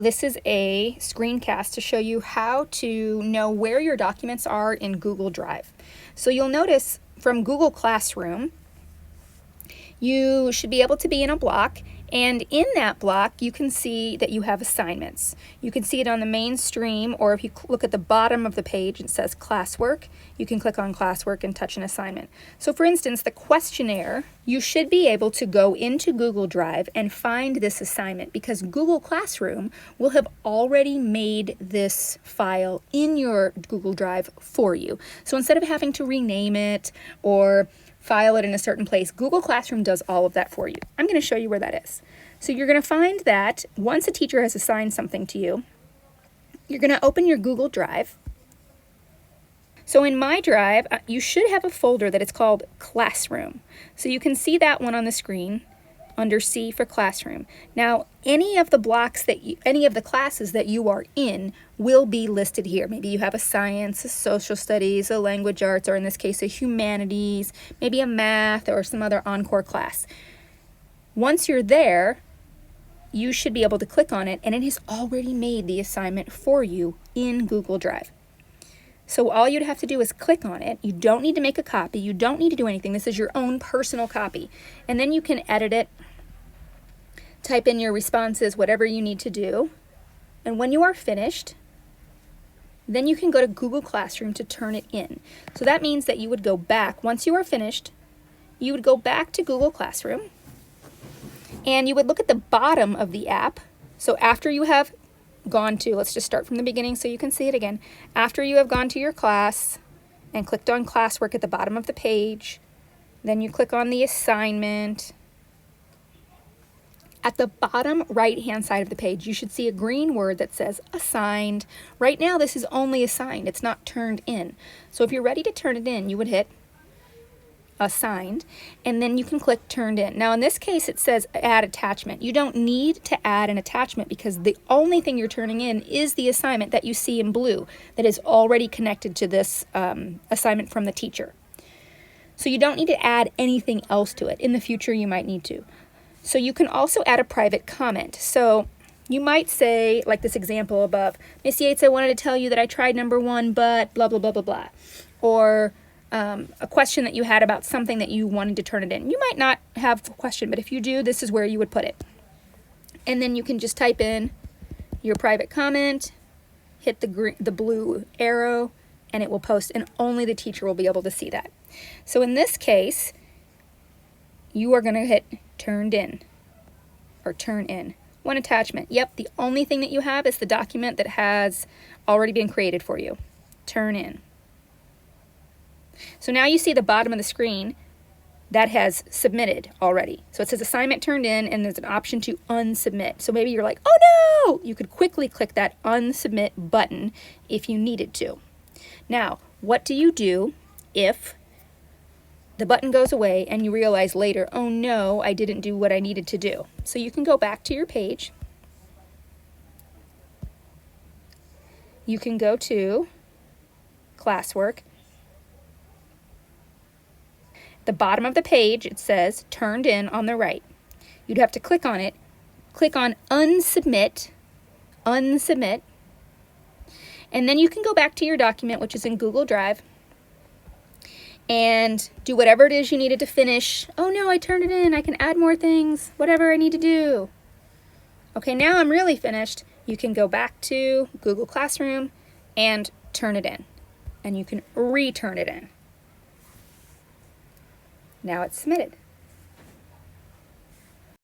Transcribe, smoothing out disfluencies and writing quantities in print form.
This is a screencast to show you how to know where your documents are in Google Drive. So you'll notice from Google Classroom, you should be able to be in a block, and in that block you can see that you have assignments. You can see it on the main stream, or if you look at the bottom of the page, it says classwork. You can click on classwork and touch an assignment. So for instance, the questionnaire, you should be able to go into Google Drive and find this assignment because Google Classroom will have already made this file in your Google Drive for you. So instead of having to rename it or file it in a certain place, Google Classroom does all of that for you. I'm going to show you where that is. So you're going to find that once a teacher has assigned something to you, you're going to open your Google Drive. So in My Drive, you should have a folder that is called Classroom. So you can see that one on the screen under C for Classroom. Now, any of the blocks any of the classes that you are in will be listed here. Maybe you have a science, a social studies, a language arts, or in this case, a humanities, maybe a math or some other encore class. Once you're there, you should be able to click on it, and it has already made the assignment for you in Google Drive. So all you'd have to do is click on it. You don't need to make a copy. You don't need to do anything. This is your own personal copy. And then you can edit it, type in your responses, whatever you need to do. And when you are finished, then you can go to Google Classroom to turn it in. So that means that you would go back. Once you are finished, you would go back to Google Classroom, and you would look at the bottom of the app. So after you have gone to, let's just start from the beginning so you can see it again. After you have gone to your class and clicked on classwork at the bottom of the page, then you click on the assignment. At the bottom right-hand side of the page, you should see a green word that says assigned. Right now, this is only assigned. It's not turned in. So if you're ready to turn it in, you would hit assigned, and then you can click turned in. Now in this case it says add attachment. You don't need to add an attachment because the only thing you're turning in is the assignment that you see in blue that is already connected to this assignment from the teacher. So you don't need to add anything else to it. In the future you might need to. So you can also add a private comment. So you might say, like this example above, Miss Yates, I wanted to tell you that I tried number 1 but blah blah blah blah blah, or a question that you had about something that you wanted to turn it in. You might not have a question, but if you do, this is where you would put it. And then you can just type in your private comment, hit the blue arrow, and it will post, and only the teacher will be able to see that. So in this case, you are going to hit turned in, or turn in. One attachment. Yep, the only thing that you have is the document that has already been created for you. Turn in. So now you see the bottom of the screen that has submitted already. So it says assignment turned in, and there's an option to unsubmit. So maybe you're like, oh no! You could quickly click that unsubmit button if you needed to. Now, what do you do if the button goes away and you realize later, oh no, I didn't do what I needed to do? So you can go back to your page. You can go to classwork. The bottom of the page, it says turned in on the right. You'd have to click on it, click on unsubmit, unsubmit, and then you can go back to your document, which is in Google Drive, and do whatever it is you needed to finish. Oh no, I turned it in, I can add more things, whatever I need to do. Okay, now I'm really finished. You can go back to Google Classroom and turn it in, and you can return it in. Now it's submitted.